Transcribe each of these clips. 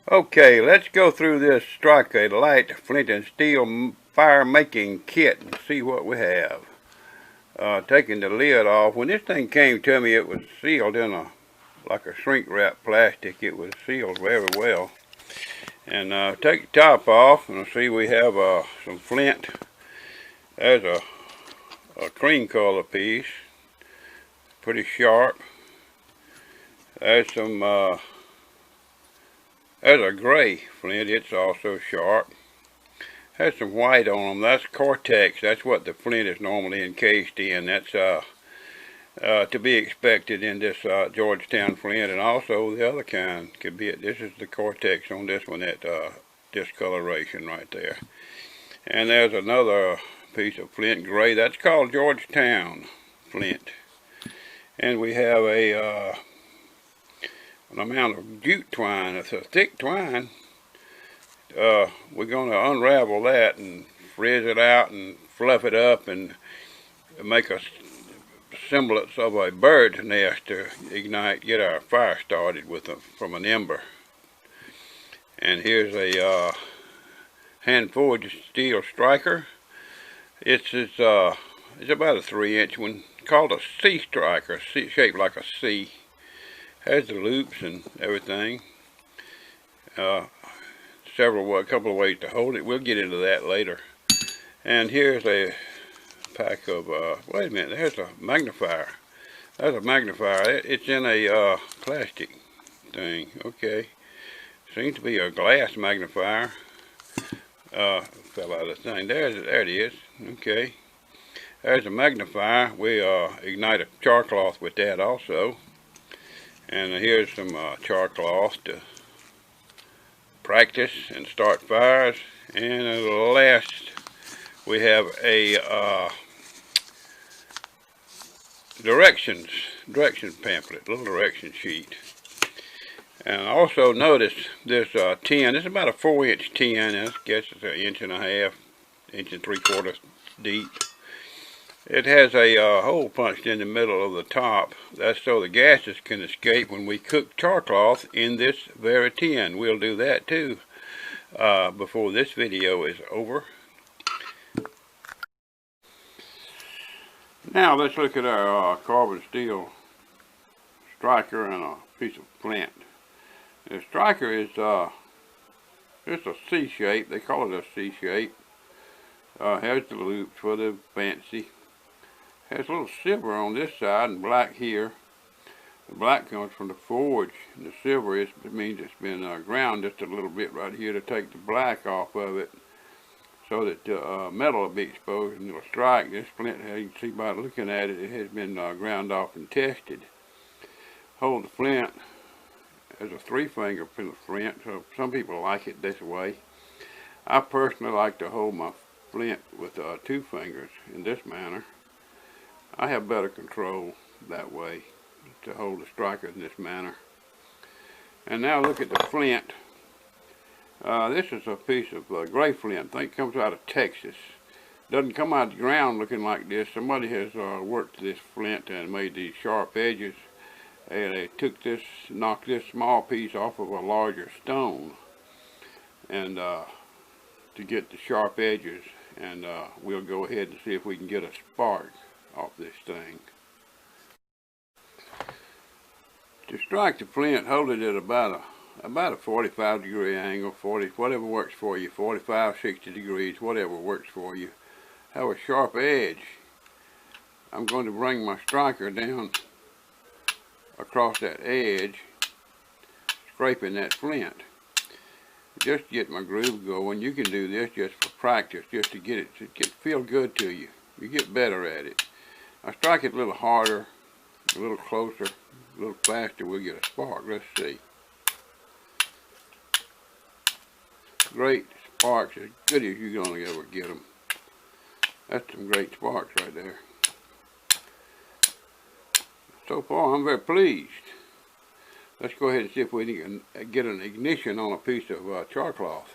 Okay, let's go through this strike a light flint and steel fire making kit and see what we have. Taking the lid off. When this thing came to me, it was sealed in like a shrink wrap plastic. It was sealed very well. And take the top off, and see we have some flint. There's a cream color piece, pretty sharp. There's there's a gray flint. It's also sharp. Has some white on them. That's Cortex. That's what the flint is normally encased in. That's to be expected in this Georgetown flint, and also the other kind could be it. This is the Cortex on this one, that discoloration right there. And there's another piece of flint gray. That's called Georgetown flint. And we have an amount of jute twine. It's a thick twine. We're going to unravel that and frizz it out and fluff it up and make a semblance of a bird's nest to ignite, get our fire started with from an ember. And here's a hand-forged steel striker. It's about a 3-inch one, called a C striker, shaped like a C. Has the loops and everything. A couple of ways to hold it. We'll get into that later. And here's a pack of, wait a minute, there's a magnifier. That's a magnifier. It's in a plastic thing. Okay. Seems to be a glass magnifier. Fell out of the thing. There it is. Okay. There's a magnifier. We ignite a char cloth with that also. And here's some char cloth to practice and start fires. And at last, we have a directions pamphlet, little direction sheet. And also notice this tin. This is about a 4-inch tin. I guess it's 1.5 inches, 1 3/4 deep. It has a hole punched in the middle of the top. That's so the gases can escape when we cook char cloth in this very tin. We'll do that too before this video is over. Now let's look at our carbon steel striker and a piece of flint. The striker is just a C shape. They call it a C shape. Has the loops for the fancy. Has a little silver on this side and black here. The black comes from the forge, and the silver it means it's been ground just a little bit right here to take the black off of it, so that the metal will be exposed and it'll strike. This flint, you can see by looking at it, it has been ground off and tested. Hold the flint as a 3-finger flint, so some people like it this way. I personally like to hold my flint with 2 fingers in this manner. I have better control that way to hold the striker in this manner. And now look at the flint. This is a piece of gray flint. I think it comes out of Texas. Doesn't come out of the ground looking like this. Somebody has worked this flint and made these sharp edges. And they took this, knocked this small piece off of a larger stone, and to get the sharp edges. And we'll go ahead and see if we can get a spark off this thing. To strike the flint, hold it at about a 45-degree angle, 40, whatever works for you, 45, 60 degrees, whatever works for you. Have a sharp edge. I'm going to bring my striker down across that edge, scraping that flint. Just to get my groove going. You can do this just for practice, just to get it to feel good to you. You get better at it. I strike it a little harder, a little closer, a little faster, we'll get a spark. Let's see. Great sparks, as good as you're going to ever get them. That's some great sparks right there. So far, I'm very pleased. Let's go ahead and see if we can get an ignition on a piece of char cloth.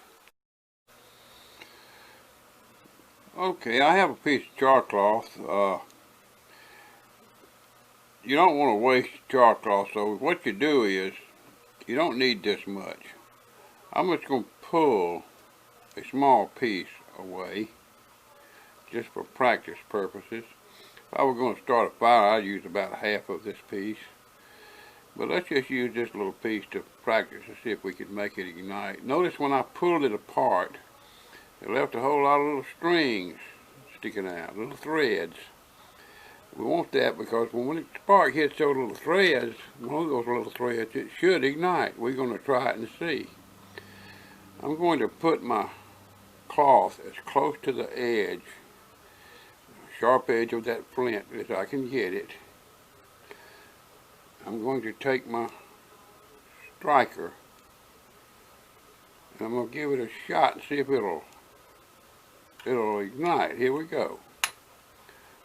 Okay, I have a piece of char cloth. You don't want to waste char cloth, so what you do is, you don't need this much. I'm just going to pull a small piece away just for practice purposes. If I were going to start a fire, I'd use about half of this piece. But let's just use this little piece to practice and see if we can make it ignite. Notice when I pulled it apart, it left a whole lot of little strings sticking out, little threads. We want that because when the spark hits those little threads, one of those little threads, it should ignite. We're going to try it and see. I'm going to put my cloth as close to the edge, sharp edge of that flint as I can get it. I'm going to take my striker and I'm going to give it a shot and see if it'll ignite. Here we go.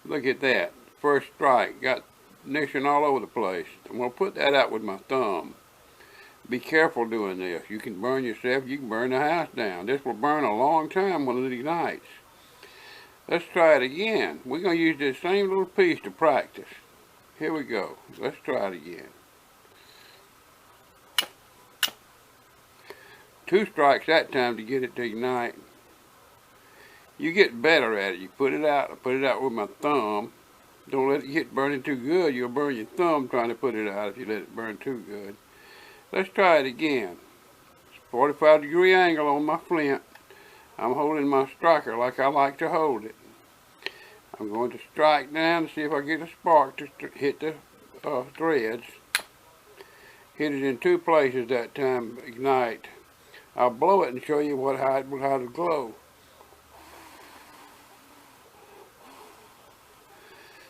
Look at that. First strike. Got ignition all over the place. I'm going to put that out with my thumb. Be careful doing this. You can burn yourself. You can burn the house down. This will burn a long time when it ignites. Let's try it again. We're going to use this same little piece to practice. Here we go. Let's try it again. 2 strikes that time to get it to ignite. You get better at it. You put it out. I put it out with my thumb. Don't let it get burning too good. You'll burn your thumb trying to put it out if you let it burn too good. Let's try it again. It's a 45-degree angle on my flint. I'm holding my striker like I like to hold it. I'm going to strike down to see if I get a spark to hit the threads. Hit it in 2 places that time, ignite. I'll blow it and show you how to glow.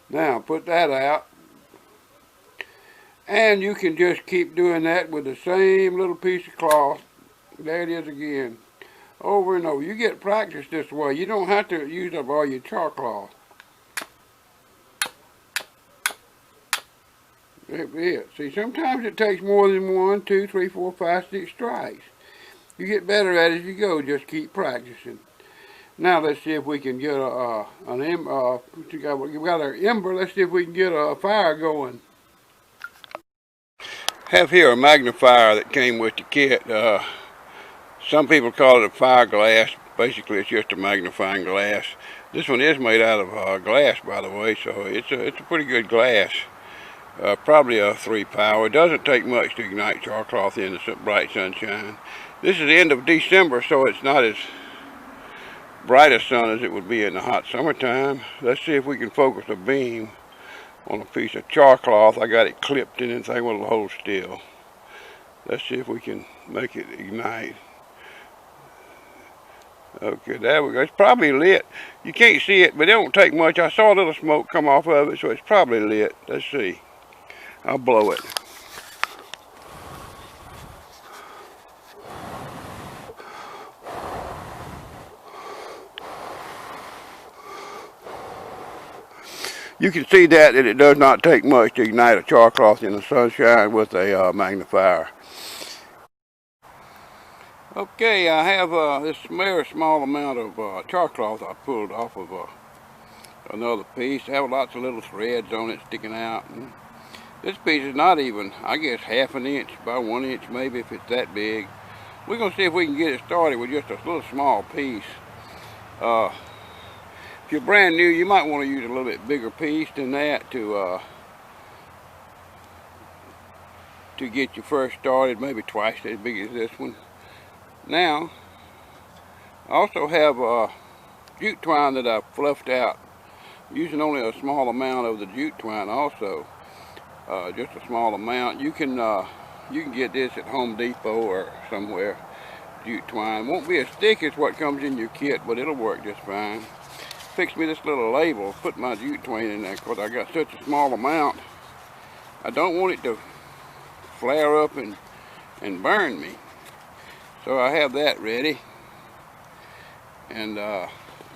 Now put that out. And you can just keep doing that with the same little piece of cloth. There it is again. Over and over. You get practice this way. You don't have to use up all your char cloth. That's it. See, sometimes it takes more than 1, 2, 3, 4, 5, 6 strikes. You get better at it as you go. Just keep practicing. Now let's see if we can get an ember. We've got our ember. Let's see if we can get a fire going. Have here a magnifier that came with the kit. Some people call it a fire glass. Basically, it's just a magnifying glass. This one is made out of glass, by the way, so it's a pretty good glass. Probably a 3 power. It doesn't take much to ignite char cloth in the bright sunshine. This is the end of December, so it's not as bright a sun as it would be in the hot summertime. Let's see if we can focus a beam on a piece of char cloth. I got it clipped in and thing will hold still. Let's see if we can make it ignite. Okay, there we go. It's probably lit. You can't see it, but it don't take much. I saw a little smoke come off of it, so it's probably lit. Let's see. I'll blow it. You can see that it does not take much to ignite a char cloth in the sunshine with a magnifier. Okay, I have this very small amount of char cloth I pulled off of another piece. I have lots of little threads on it sticking out. And this piece is not even, I guess, ½ an inch by 1 inch maybe if it's that big. We're going to see if we can get it started with just a little small piece. If you're brand new, you might want to use a little bit bigger piece than that to get you first started, maybe twice as big as this one. Now, I also have jute twine that I've fluffed out, using only a small amount of the jute twine also, just a small amount. You can get this at Home Depot or somewhere, jute twine. Won't be as thick as what comes in your kit, but it'll work just fine. Fix me this little label, put my jute twine in there because I got such a small amount. I don't want it to flare up and burn me. So I have that ready. And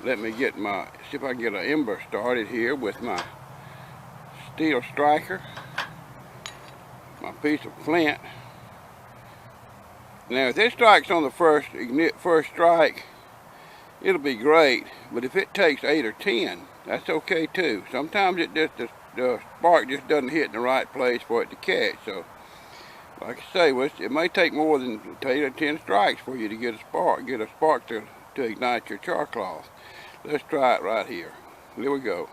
let me get see if I can get an ember started here with my steel striker, my piece of flint. Now if this strikes on the first strike, it'll be great, but if it takes 8 or 10, that's okay too. Sometimes the spark just doesn't hit in the right place for it to catch. So Like I say, it may take more than 10 strikes for you to get a spark to ignite your char cloth. Let's try it right here. Here we go.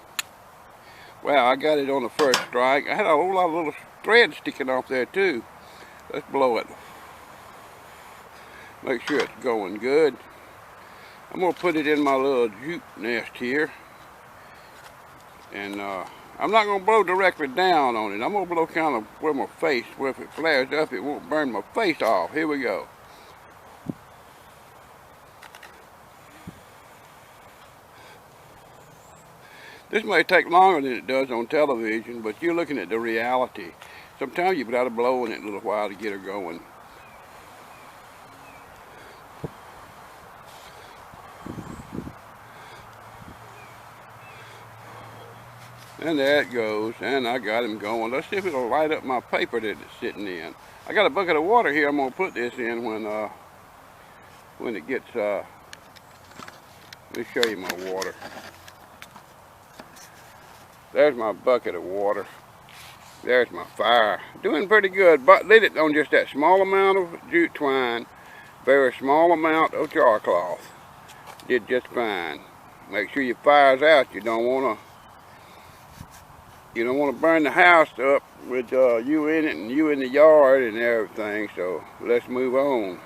Wow, I got it on the first strike. I had a whole lot of little thread sticking off there too. Let's blow it. Make sure it's going good. I'm going to put it in my little jute nest here. And I'm not going to blow directly down on it. I'm going to blow kind of where my face, where if it flares up, it won't burn my face off. Here we go. This may take longer than it does on television, but you're looking at the reality. Sometimes you've got to blow in it a little while to get her going. And there it goes, and I got him going. Let's see if it'll light up my paper that it's sitting in. I got a bucket of water here I'm going to put this in when it gets, let me show you my water. There's my bucket of water. There's my fire. Doing pretty good, but lit it on just that small amount of jute twine, very small amount of char cloth. Did just fine. Make sure your fire's out. You don't want to burn the house up with you in it and you in the yard and everything. So let's move on.